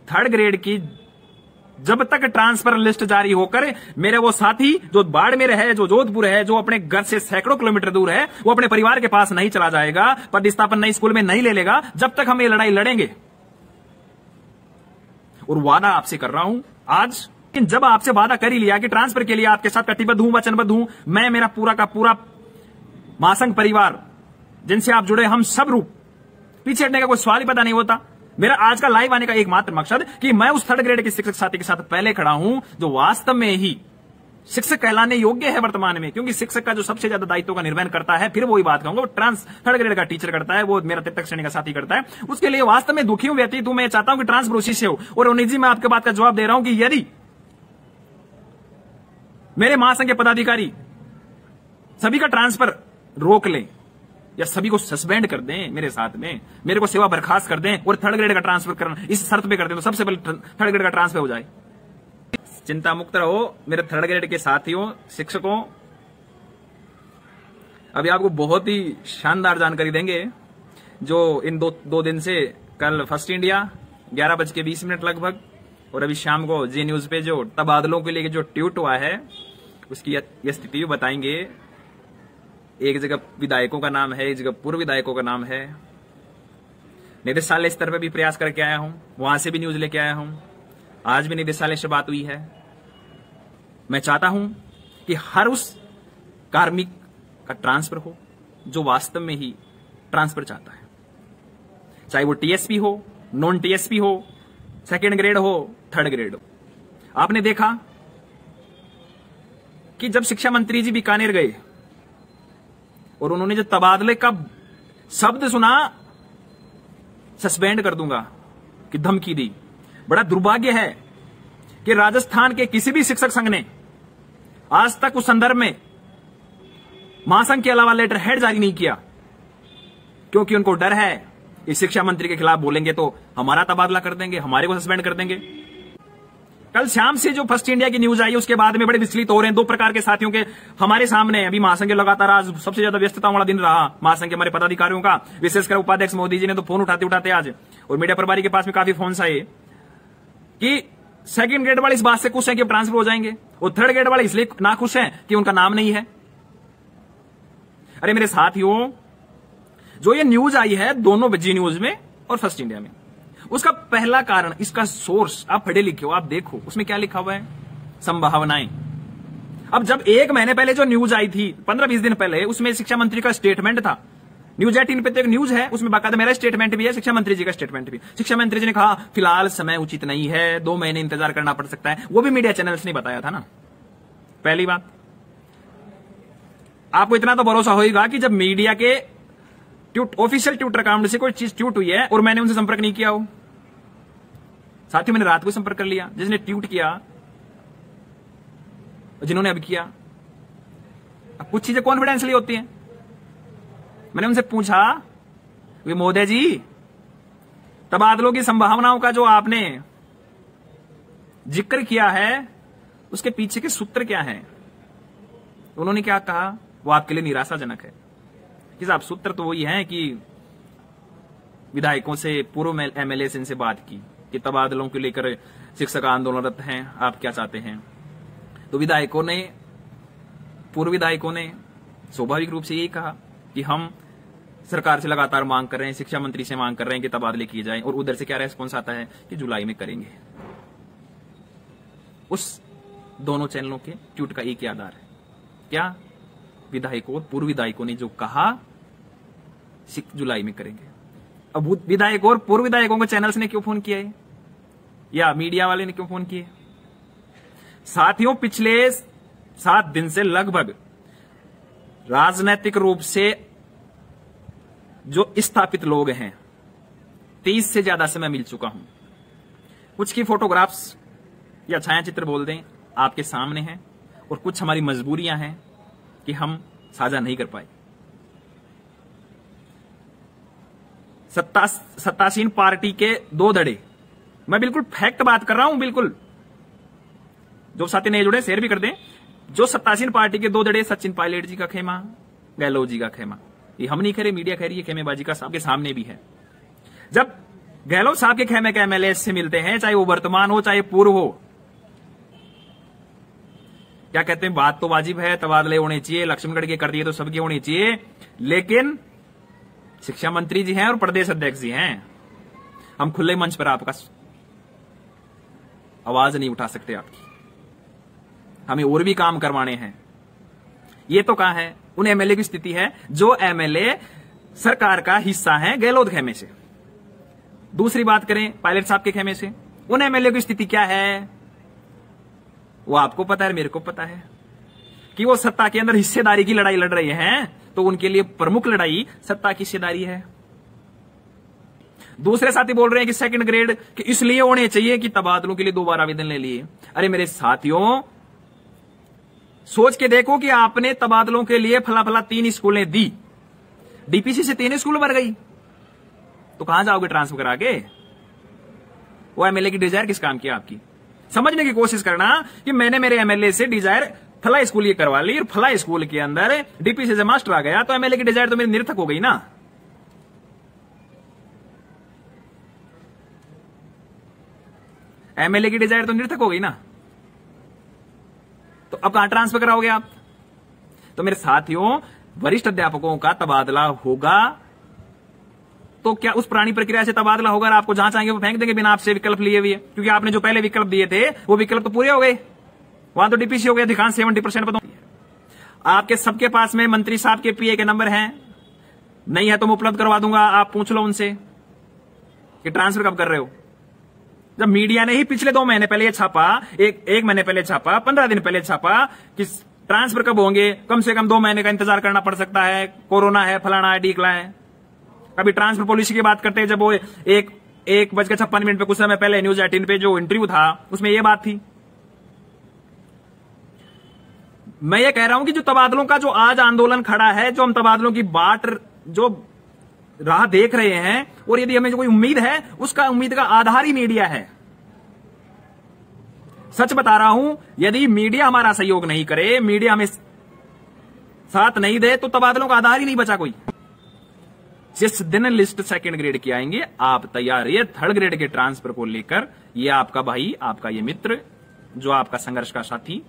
Third grade की जब तक ट्रांसफर लिस्ट जारी होकर मेरे वो साथी जो बाड़मेर है, जो जोधपुर है, जो अपने घर से सैकड़ों किलोमीटर दूर है, वो अपने परिवार के पास नहीं चला जाएगा, पदस्थापन नई स्कूल में नहीं ले लेगा जब तक हम ये लड़ाई लड़ेंगे। और वादा आपसे कर रहा हूं आज, लेकिन जब आपसे वादा कर ही लिया कि ट्रांसफर के लिए आपके साथ कटिबद्ध हूं, वचनबद्ध हूं, मैं, मेरा पूरा का पूरा महासंघ परिवार जिनसे आप जुड़े, हम सब रूप पीछे हटने का कोई सवाल ही पता नहीं होता। मेरा आज का लाइव आने का एकमात्र मकसद कि मैं उस थर्ड ग्रेड के शिक्षक साथी के साथ पहले खड़ा हूं जो वास्तव में ही शिक्षक कहलाने योग्य है वर्तमान में, क्योंकि शिक्षक का जो सबसे ज्यादा दायित्व का निर्वहन करता है, फिर वही बात कहूंगा, वो थर्ड ग्रेड का टीचर करता है, वो मेरा तृतीय श्रेणी का साथी करता है। उसके लिए वास्तव में दुखी हूं, व्यतीत हूं। मैं चाहता हूं कि ट्रांसफर उसी से हो। और निजी में आपके बात का जवाब दे रहा हूं कि यदि मेरे महासंघ के पदाधिकारी सभी का ट्रांसफर रोक लें या सभी को सस्पेंड कर दें, मेरे साथ में मेरे को सेवा बर्खास्त कर दें और थर्ड ग्रेड का ट्रांसफर करना इस शर्त पे कर दें, तो सबसे पहले थर्ड ग्रेड का ट्रांसफर हो जाए। चिंता मुक्त रहो मेरे थर्ड ग्रेड के साथियों, शिक्षकों। अभी आपको बहुत ही शानदार जानकारी देंगे जो इन दो दिन से, कल फर्स्ट इंडिया 11:20 लगभग, और अभी शाम को जी न्यूज पे जो तबादलों के लिए जो ट्वीट हुआ है उसकी स्थिति भी बताएंगे। एक जगह विधायकों का नाम है, एक जगह पूर्व विधायकों का नाम है। निदेशालय स्तर पर भी प्रयास करके आया हूं, वहां से भी न्यूज लेके आया हूं, आज भी निदेशालय से बात हुई है। मैं चाहता हूं कि हर उस कार्मिक का ट्रांसफर हो जो वास्तव में ही ट्रांसफर चाहता है, चाहे वो टीएसपी हो, नॉन टीएसपी हो, सेकेंड ग्रेड हो, थर्ड ग्रेड हो। आपने देखा कि जब शिक्षा मंत्री जी बीकानेर गए और उन्होंने जो तबादले का शब्द सुना, सस्पेंड कर दूंगा कि धमकी दी, बड़ा दुर्भाग्य है कि राजस्थान के किसी भी शिक्षक संघ ने आज तक उस संदर्भ में महासंघ के अलावा लेटर हेड जारी नहीं किया, क्योंकि उनको डर है कि शिक्षा मंत्री के खिलाफ बोलेंगे तो हमारा तबादला कर देंगे, हमारे को सस्पेंड कर देंगे। कल शाम से जो फर्स्ट इंडिया की न्यूज आई उसके बाद में बड़े विचलित हो रहे हैं। दो प्रकार के साथियों के हमारे सामने अभी महासंघ लगातार आज सबसे ज्यादा व्यस्तता वाला दिन रहा महासंघ के हमारे पदाधिकारियों का, विशेषकर उपाध्यक्ष मोदी जी ने तो फोन उठाते उठाते आज, और मीडिया प्रभारी के पास में काफी फोन आए कि सेकंड ग्रेड वाले इस बात से खुश हैं कि ट्रांसफर हो जाएंगे, और थर्ड ग्रेड वाले इसलिए ना खुश हैं कि उनका नाम नहीं है। अरे मेरे साथियों, जो ये न्यूज आई है दोनों जी न्यूज में और फर्स्ट इंडिया में, उसका पहला कारण, इसका सोर्स आप पढ़े लिखे हो, आप देखो उसमें क्या लिखा हुआ है, संभावनाएं। अब जब एक महीने पहले जो न्यूज आई थी, 15-20 दिन पहले, उसमें शिक्षा मंत्री का स्टेटमेंट था। न्यूज 18 पे तो एक न्यूज है, उसमें बाकायदा मेरा स्टेटमेंट भी है, शिक्षा मंत्री जी का स्टेटमेंट भी। शिक्षा मंत्री जी ने कहा फिलहाल समय उचित नहीं है, 2 महीने इंतजार करना पड़ सकता है। वो भी मीडिया चैनल्स ने बताया था ना। पहली बात, आपको इतना तो भरोसा होगा कि जब मीडिया के ऑफिशियल ट्विटर अकाउंट से कोई चीज ट्वीट हुई है और मैंने उनसे संपर्क नहीं किया हो, साथियों मैंने रात को संपर्क कर लिया, जिसने ट्वीट किया, जिन्होंने अब किया। अब कुछ चीजें कॉन्फिडेंशियली होती हैं। मैंने उनसे पूछा वे मोदी जी, तबादलों की संभावनाओं का जो आपने जिक्र किया है उसके पीछे के सूत्र क्या हैं? उन्होंने क्या कहा, वो आपके लिए निराशाजनक है कि साहब सूत्र तो वही है कि विधायकों से, पूर्व एमएलए से इनसे बात की कि तबादलों को लेकर शिक्षक आंदोलनरत हैं, आप क्या चाहते हैं। तो विधायकों ने, पूर्व विधायकों ने स्वाभाविक रूप से यही कहा कि हम सरकार से लगातार मांग कर रहे हैं, शिक्षा मंत्री से मांग कर रहे हैं कि तबादले किए जाएं, और उधर से क्या रेस्पॉन्स आता है कि जुलाई में करेंगे। उस दोनों चैनलों के ट्वीट का एक ही आधार है, क्या विधायकों, पूर्व विधायकों ने जो कहा जुलाई में करेंगे। अब विधायकों और पूर्व विधायकों को चैनल्स ने क्यों फोन किया है, या मीडिया वाले ने क्यों फोन किए? साथियों, पिछले 7 दिन से लगभग राजनैतिक रूप से जो स्थापित लोग हैं, 30 से ज्यादा से मैं मिल चुका हूं। कुछ की फोटोग्राफ्स या छायाचित्र बोल दें आपके सामने हैं, और कुछ हमारी मजबूरियां हैं कि हम साझा नहीं कर पाए। सत्तासीन पार्टी के 2 धड़े, मैं बिल्कुल फैक्ट बात कर रहा हूं, बिल्कुल। जो साथी नहीं जुड़े शेयर भी कर दें। जो सत्तासीन पार्टी के 2 धड़े, सचिन पायलट जी का खेमा, गहलोत जी का खेमा, ये हम नहीं कह रहे, मीडिया कह रही है खेमेबाजी का, सबके सामने भी है। जब गहलोत साहब के खेमे के एमएलए से मिलते हैं, चाहे वो वर्तमान हो चाहे पूर्व हो। क्या कहते हैं, बात तो वाजिब है, तबादले होने चाहिए, लक्ष्मणगढ़ के कर दिए तो सबके होने चाहिए, लेकिन शिक्षा मंत्री जी हैं और प्रदेश अध्यक्ष जी हैं। हम खुले मंच पर आपका आवाज नहीं उठा सकते आपकी, हमें और भी काम करवाने हैं। ये तो कहां है, उन एमएलए की स्थिति है जो एमएलए सरकार का हिस्सा है गहलोत खेमे से। दूसरी बात करें पायलट साहब के खेमे से, उन एमएलए की स्थिति क्या है वो आपको पता है, मेरे को पता है कि वो सत्ता के अंदर हिस्सेदारी की लड़ाई लड़ रहे हैं, तो उनके लिए प्रमुख लड़ाई सत्ता की हिस्सेदारी है। दूसरे साथी बोल रहे हैं कि सेकंड ग्रेड कि इसलिए होने चाहिए कि तबादलों के लिए 2 बार आवेदन ले लिए। अरे मेरे साथियों, सोच के देखो कि आपने तबादलों के लिए फला फला 3 स्कूलें दी, डीपीसी से 3 स्कूल भर गई, तो कहां जाओगे ट्रांसफर करा के? वो एमएलए की डिजायर किस काम की आपकी? समझने की कोशिश करना कि मैंने मेरे एमएलए से डिजायर फला स्कूल ये करवा ली और फला स्कूल के अंदर डीपीसी से मास्टर आ गया, तो एमएलए की डिजायर तो मेरी निरर्थक हो गई ना। एमएलए की डिजायर तो निरर्थक हो गई ना। तो अब कहां ट्रांसफर कराओगे आप? तो मेरे साथियों, वरिष्ठ अध्यापकों का तबादला होगा तो क्या उस पुरानी प्रक्रिया से तबादला होगा? आपको जहां चाहेंगे वो फेंक देंगे बिना आपसे विकल्प लिए हुए, क्योंकि आपने जो पहले विकल्प दिए थे वो विकल्प तो पूरे हो गए, वहां तो डीपीसी हो गया अधिकांश 70% पदों। आपके सबके पास में मंत्री साहब के पीए के नंबर हैं, नहीं है तो मैं उपलब्ध करवा दूंगा, आप पूछ लो उनसे कि ट्रांसफर कब कर रहे हो। जब मीडिया ने ही पिछले 2 महीने पहले छापा, एक महीने पहले छापा, 15 दिन पहले छापा कि ट्रांसफर कब होंगे, कम से कम 2 महीने का इंतजार करना पड़ सकता है, कोरोना है, फलाना है, ढीकला है। अभी ट्रांसफर पॉलिसी की बात करते हैं, जब वो 1:56 पे कुछ समय पहले न्यूज 18 पे जो इंटरव्यू था उसमें ये बात थी। मैं ये कह रहा हूं कि जो तबादलों का जो आज आंदोलन खड़ा है, जो हम तबादलों की बाट जो राह देख रहे हैं, और यदि हमें जो कोई उम्मीद है, उसका उम्मीद का आधार ही मीडिया है। सच बता रहा हूं, यदि मीडिया हमारा सहयोग नहीं करे, मीडिया हमें साथ नहीं दे, तो तबादलों का आधार ही नहीं बचा कोई। जिस दिन लिस्ट सेकंड ग्रेड की आएंगे, आप तैयार रहिए थर्ड ग्रेड के ट्रांसफर को लेकर। ये आपका भाई, आपका ये मित्र, जो आपका संघर्ष का साथी,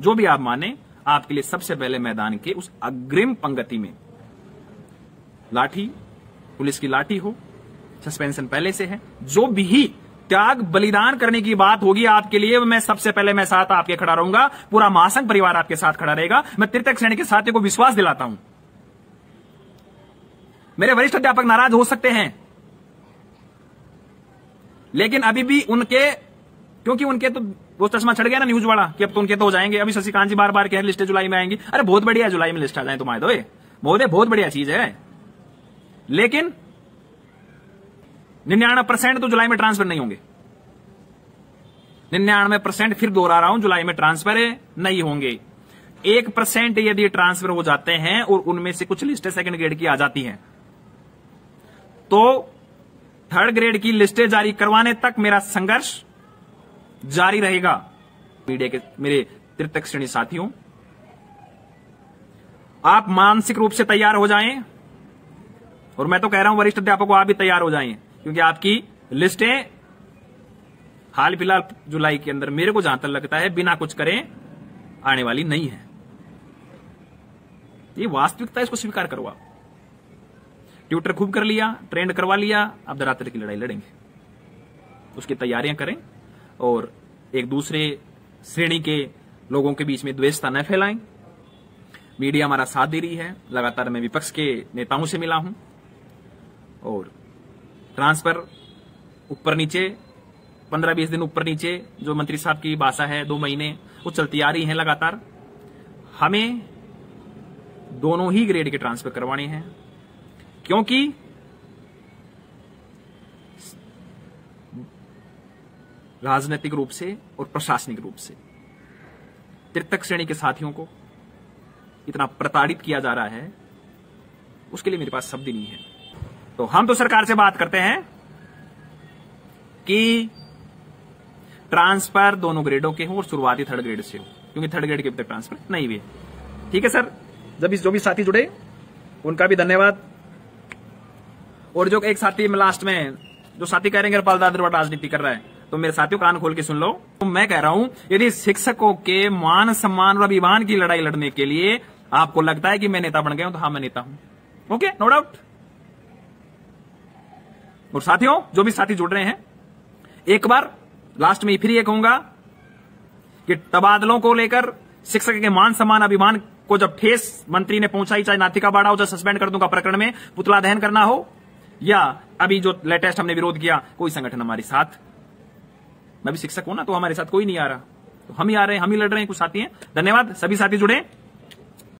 जो भी आप माने, आपके लिए सबसे पहले मैदान के उस अग्रिम पंक्ति में लाठी, पुलिस की लाठी हो, सस्पेंशन पहले से है, जो भी त्याग बलिदान करने की बात होगी आपके लिए, मैं सबसे पहले मैं साथ आपके खड़ा रहूंगा, पूरा महासंघ परिवार आपके साथ खड़ा रहेगा। मैं तृतीय श्रेणी के साथियों को विश्वास दिलाता हूं। मेरे वरिष्ठ अध्यापक नाराज हो सकते हैं, लेकिन अभी भी उनके, क्योंकि उनके तो वो चश्मा छड़ गया ना न्यूज वाला कि अब तो उनके तो हो जाएंगे। अभी शशिकांत जी बार बार कह रहे लिस्टें जुलाई में आएंगी। अरे बहुत बढ़िया, जुलाई में लिस्ट आ जाए तो माय दो, बहुत बढ़िया चीज है, लेकिन 99% तो जुलाई में ट्रांसफर नहीं होंगे। 99% फिर दोहरा रहा हूं, जुलाई में ट्रांसफर नहीं होंगे। 1% यदि ट्रांसफर हो जाते हैं और उनमें से कुछ लिस्टें सेकंड ग्रेड की आ जाती हैं, तो थर्ड ग्रेड की लिस्टें जारी करवाने तक मेरा संघर्ष जारी रहेगा। मीडिया के मेरे तृतीय श्रेणी साथियों, आप मानसिक रूप से तैयार हो जाएं, और मैं तो कह रहा हूं वरिष्ठ अध्यापकों आप भी तैयार हो जाएं, क्योंकि आपकी लिस्टें हाल फिलहाल जुलाई के अंदर, मेरे को जहां तक लगता है, बिना कुछ करें आने वाली नहीं है। ये वास्तविकता, इसको स्वीकार करो आप। ट्यूटर खूब कर लिया, ट्रेंड करवा लिया, अब धरातल की लड़ाई लड़ेंगे, उसकी तैयारियां करें, और एक दूसरे श्रेणी के लोगों के बीच में द्वेषता न फैलाएं। मीडिया हमारा साथ दे रही है, लगातार मैं विपक्ष के नेताओं से मिला हूं, और ट्रांसफर ऊपर नीचे 15-20 दिन ऊपर नीचे जो मंत्री साहब की भाषा है 2 महीने, वो चलती आ रही है लगातार। हमें दोनों ही ग्रेड के ट्रांसफर करवाने हैं, क्योंकि राजनीतिक रूप से और प्रशासनिक रूप से तृतीय श्रेणी के साथियों को इतना प्रताड़ित किया जा रहा है, उसके लिए मेरे पास शब्द नहीं है। तो हम तो सरकार से बात करते हैं कि ट्रांसफर दोनों ग्रेडों के हों और शुरुआती थर्ड ग्रेड से हो, क्योंकि थर्ड ग्रेड के अभी तक ट्रांसफर नहीं हुए। ठीक है सर, जो भी साथी जुड़े उनका भी धन्यवाद। और जो एक साथी में लास्ट में जो साथी कह रहे हैं पालदार राजनीति कर रहा है, तो मेरे साथियों कान खोल के सुन लो। तो मैं कह रहा हूं, यदि शिक्षकों के मान सम्मान और अभिमान की लड़ाई लड़ने के लिए आपको लगता है कि मैं नेता बन गया हूं, तो हाँ मैं नेता हूं। Okay, no doubt. और साथियों, जो भी साथी जुड़ रहे हैं, एक बार लास्ट में फिर ये कहूंगा कि तबादलों को लेकर शिक्षक के मान सम्मान अभिमान को जब ठेस मंत्री ने पहुंचाई, चाहे नाथिका बाड़ा हो, चाहे सस्पेंड कर दूंगा प्रकरण में पुतला दहन करना हो, या अभी जो लेटेस्ट हमने विरोध किया, कोई संगठन हमारे साथ, मैं भी शिक्षक हूं ना, तो हमारे साथ कोई नहीं आ रहा, तो हम ही आ रहे हैं, हम ही लड़ रहे हैं, कुछ साथी हैं। धन्यवाद, सभी साथी जुड़े।